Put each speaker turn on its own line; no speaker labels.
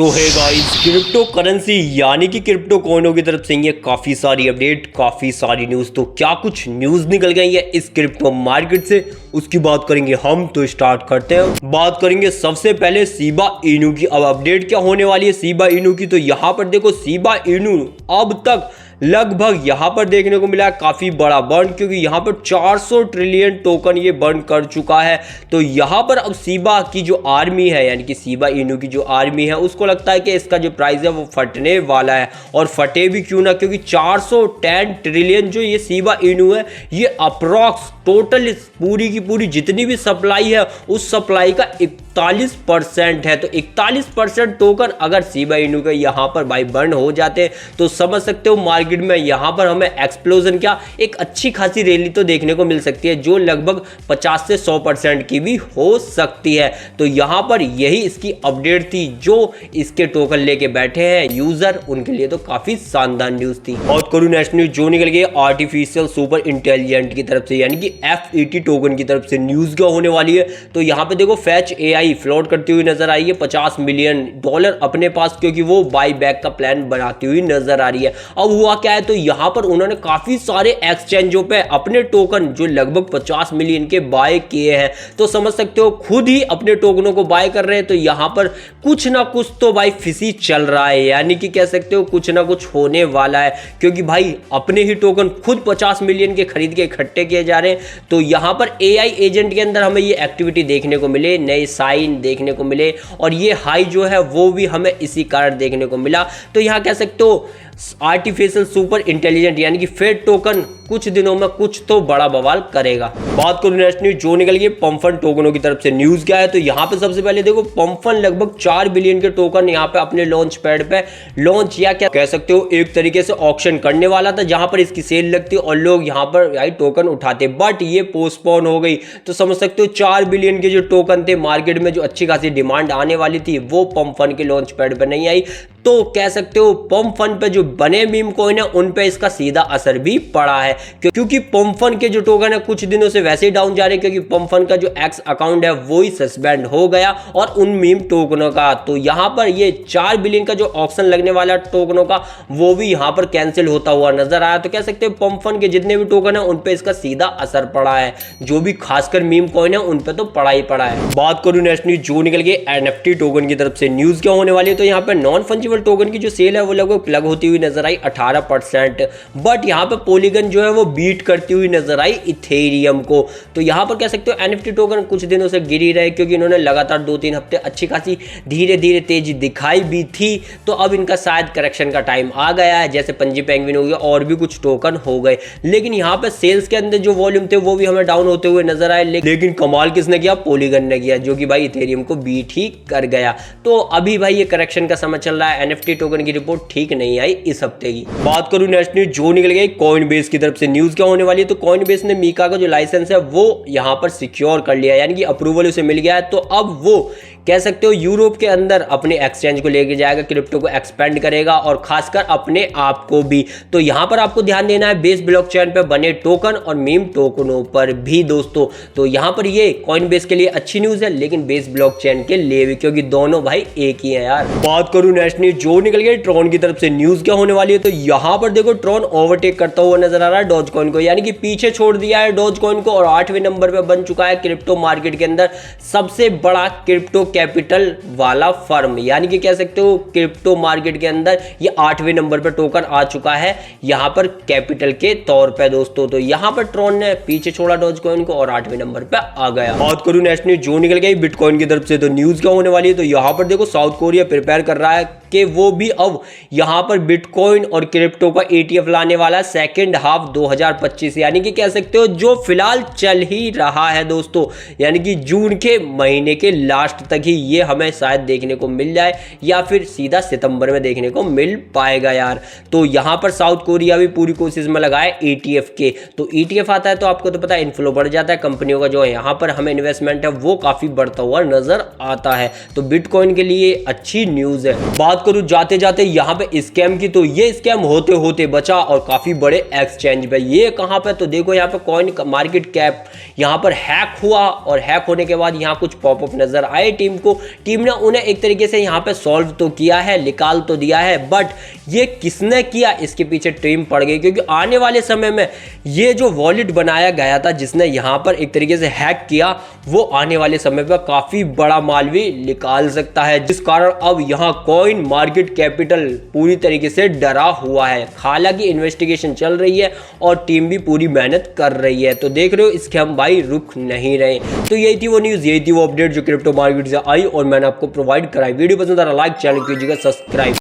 तो है guys, crypto currency यानी कि क्रिप्टो कॉइनों की तरफ से ये काफ़ी सारी अपडेट, काफ़ी सारी न्यूज़। तो क्या कुछ न्यूज़ निकल गई है इस क्रिप्टो मार्केट से, उसकी बात करेंगे हम। तो स्टार्ट करते हैं। बात करेंगे सबसे पहले शिबा इनू की। अब अपडेट क्या होने वाली है शिबा इनू की, तो यहाँ पर देखो शिबा इनू अब तक लगभग यहाँ पर देखने को मिला है काफ़ी बड़ा बर्न, क्योंकि यहाँ पर 400 ट्रिलियन टोकन ये बर्न कर चुका है। तो यहाँ पर अब शिबा की जो आर्मी है, यानी कि शिबा इनू की जो आर्मी है, उसको लगता है कि इसका जो प्राइस है वो फटने वाला है। और फटे भी क्यों ना, क्योंकि 410 ट्रिलियन जो ये शिबा इनू है, ये अप्रॉक्स टोटल पूरी की पूरी जितनी भी सप्लाई है उस सप्लाई का 41% है। तो 41% टोकन अगर शिबा इनू के यहाँ पर भाई बर्न हो जाते हैं तो समझ सकते हो मार्केट में यहाँ पर हमें एक्सप्लोजन क्या एक अच्छी खासी रैली तो देखने को मिल सकती है, जो लगभग 50 से 100% की भी हो सकती है। तो यहाँ पर यही इसकी अपडेट थी, जो इसके टोकन लेके बैठे हैं यूजर, उनके लिए तो काफी शानदार न्यूज थी। बात करूँ नेक्स्ट न्यूज जो निकल गई आर्टिफिशियल सुपर इंटेलिजेंट की तरफ से, यानी कि FET टोकन की तरफ से। न्यूज क्या होने वाली है, तो यहाँ पे देखो फैच AI फ्लोट करती हुई नजर आई है $50 मिलियन अपने पास, क्योंकि वो बाई बैक का प्लान बनाती हुई नजर आ रही है। अब हुआ क्या है, तो यहाँ पर उन्होंने काफी सारे एक्सचेंजों पे अपने टोकन जो लगभग 50 मिलियन के बाय किए हैं। तो समझ सकते हो खुद ही अपने टोकनों को बाय कर रहे हैं। तो यहाँ पर कुछ ना कुछ तो भाई फिसी चल रहा है, यानी कि कह सकते हो कुछ ना कुछ होने वाला है, क्योंकि भाई अपने ही टोकन खुद 50 मिलियन के खरीद के इकट्ठे किए जा रहे हैं। तो यहाँ पर AI एजेंट के अंदर हमें ये एक्टिविटी देखने को मिले, नए साइन देखने को मिले, और ये हाई जो है वो भी हमें इसी कारण देखने को मिला। तो यहाँ कह सकते हो आर्टिफिशियल सुपर इंटेलिजेंट यानी कि फेट टोकन कुछ दिनों में कुछ तो बड़ा बवाल करेगा। बात करूं नेक्स्ट न्यूज जो निकल गई पंफन टोकनों की तरफ से। न्यूज क्या है, तो यहाँ पे सबसे पहले देखो पंफन लगभग 4 बिलियन के टोकन यहाँ पे अपने लॉन्च पैड पे लॉन्च, या क्या कह सकते हो एक तरीके से ऑक्शन करने वाला था, जहां पर इसकी सेल लगती और लोग यहाँ पर भाई टोकन उठाते, बट ये पोस्टपोन हो गई। तो समझ सकते हो 4 बिलियन के जो टोकन थे मार्केट में, जो अच्छी खासी डिमांड आने वाली थी, वो पंफन के लॉन्च पैड पर नहीं आई। तो कह सकते हो पंफन पे जो बने मीम कॉइन है उन पे इसका सीधा असर भी पड़ा है, क्योंकि पंफन के जो टोकन है कुछ दिनों से वैसे ही डाउन जा रहे हैं, क्योंकि पंफन का जो एक्स अकाउंट है वो ही सस्पेंड हो गया और उन मीम टोकनों का। तो यहाँ पर ये 4 बिलियन का जो ऑक्शन लगने वाला टोकनों का वो भी यहाँ पर कैंसिल होता हुआ नजर आया। तो कह सकते हो पंफन के जितने भी टोकन है उन पे इसका सीधा असर पड़ा है, जो भी खासकर मीम कॉइन है उन पे तो पड़ा ही पड़ा है। बात करूं नेक्स्ट न्यूज जो निकल गई NFT टोकन की तरफ से। न्यूज क्या होने वाली है, तो यहाँ पे नॉन फंजिबल टोकन की जो सेल है वो लगभग प्लग होती हुई नजर आई 18%, बट यहाँ पे पॉलीगन जो है वो बीट करती हुई नजर आई इथेरियम को। तो यहाँ पर कह सकते हो NFT टोकन कुछ दिनों से गिर ही रहे, क्योंकि इन्होंने लगातार 2-3 हफ्ते अच्छी खासी धीरे धीरे तेजी दिखाई भी थी। तो अब इनका शायद करेक्शन का टाइम आ गया है, जैसे पंजी पेंगुइन हो गया और भी कुछ टोकन हो गए। लेकिन यहाँ पे सेल्स के अंदर जो वॉल्यूम थे वो भी हमें डाउन होते हुए नजर आए, लेकिन कमाल किसने किया, पॉलीगन ने किया, जो कि भाई इथेरियम को बीट ही कर गया। तो अभी भाई ये करेक्शन का समय चल रहा है। NFT टोकन की रिपोर्ट ठीक नहीं आई इस हफ्ते की। बात करूं नेक्स्ट न्यूज जो निकल गई कॉइनबेस की तरफ से। न्यूज क्या होने वाली है, तो कॉइनबेस ने मीका का जो लाइसेंस है वो यहां पर सिक्योर कर लिया, यानी कि अप्रूवल उसे मिल गया है। तो अब वो कह सकते हो यूरोप के अंदर अपने एक्सचेंज को लेके जाएगा, क्रिप्टो को एक्सपेंड करेगा और खासकर अपने आप को भी। तो यहां पर आपको ध्यान देना है बेस ब्लॉकचेन पे बने टोकन और मीम टोकनों पर भी दोस्तों। तो यहां पर ये कॉइनबेस के लिए अच्छी न्यूज है, लेकिन बेस ब्लॉकचेन के लिए भी, क्योंकि दोनों भाई एक ही है यार। बात करूं नेक्स्ट न्यूज जो निकल गई ट्रॉन की तरफ से। न्यूज क्या होने वाली है, तो यहां पर देखो ट्रॉन ओवरटेक करता हुआ नजर आ रहा है डॉज कॉइन को, यानी कि पीछे छोड़ दिया है डॉज कॉइन को, और 8वें नंबर पे बन चुका है क्रिप्टो मार्केट के अंदर सबसे बड़ा क्रिप्टो कैपिटल वाला फर्म, यानी कि कह सकते हो क्रिप्टो मार्केट के अंदर ये 8वें नंबर पे टोकन आ चुका है यहां पर कैपिटल के तौर पे दोस्तों। तो यहां पर ट्रॉन ने पीछे छोड़ा डॉज कॉइन को और 8वें नंबर पे आ गया। बात करूं नेक्स्ट न्यूज जो निकल गई बिटकॉइन की तरफ से। तो न्यूज क्या होने वाली है, तो यहां पर देखो साउथ कोरिया प्रिपेयर कर रहा है कि वो भी अब यहां पर बिटकॉइन और क्रिप्टो का ETF लाने वाला सेकेंड हाफ 2025, यानी कि कह सकते हो जो फिलहाल चल ही रहा है दोस्तों, यानी कि जून के महीने के लास्ट तक ही ये हमें शायद देखने को मिल जाए, या फिर सीधा सितंबर में देखने को मिल पाएगा यार। तो यहां पर साउथ कोरिया भी पूरी कोशिश में लगा है ETF के। तो ETF आता है तो आपको तो पता है इन्फ्लो बढ़ जाता है कंपनियों का, जो है यहाँ पर हमें इन्वेस्टमेंट है वो काफी बढ़ता हुआ नजर आता है। तो बिटकॉइन के लिए अच्छी न्यूज है। बात बात करूं जाते जाते यहाँ पे स्कैम की, तो ये स्कैम होते होते बचा और काफी बड़े एक्सचेंज पे। ये कहाँ पे, तो देखो यहाँ पे कॉइन मार्केट कैप यहाँ पर हैक हुआ और हैक होने के बाद यहाँ कुछ पॉपअप नजर आए टीम को। टीम ने उन्हें एक तरीके से यहाँ पे सॉल्व तो किया है, निकाल तो दिया है, बट ये किसने किया इसके पीछे टीम पड़ गई, क्योंकि आने वाले समय में ये जो वॉलेट बनाया गया था जिसने यहाँ पर एक तरीके से हैक किया, वो आने वाले समय पर काफी बड़ा माल भी निकाल सकता है, जिस कारण अब यहाँ कॉइन मार्केट कैपिटल पूरी तरीके से डरा हुआ है। हालांकि इन्वेस्टिगेशन चल रही है और टीम भी पूरी मेहनत कर रही है, तो देख रहे हो स्कैम भाई रुक नहीं रहे। तो यही थी वो न्यूज़, यही थी वो अपडेट जो क्रिप्टो मार्केट से आई और मैंने आपको प्रोवाइड कराई। वीडियो पसंद आ रहा लाइक, चैनल कीजिएगा सब्सक्राइब।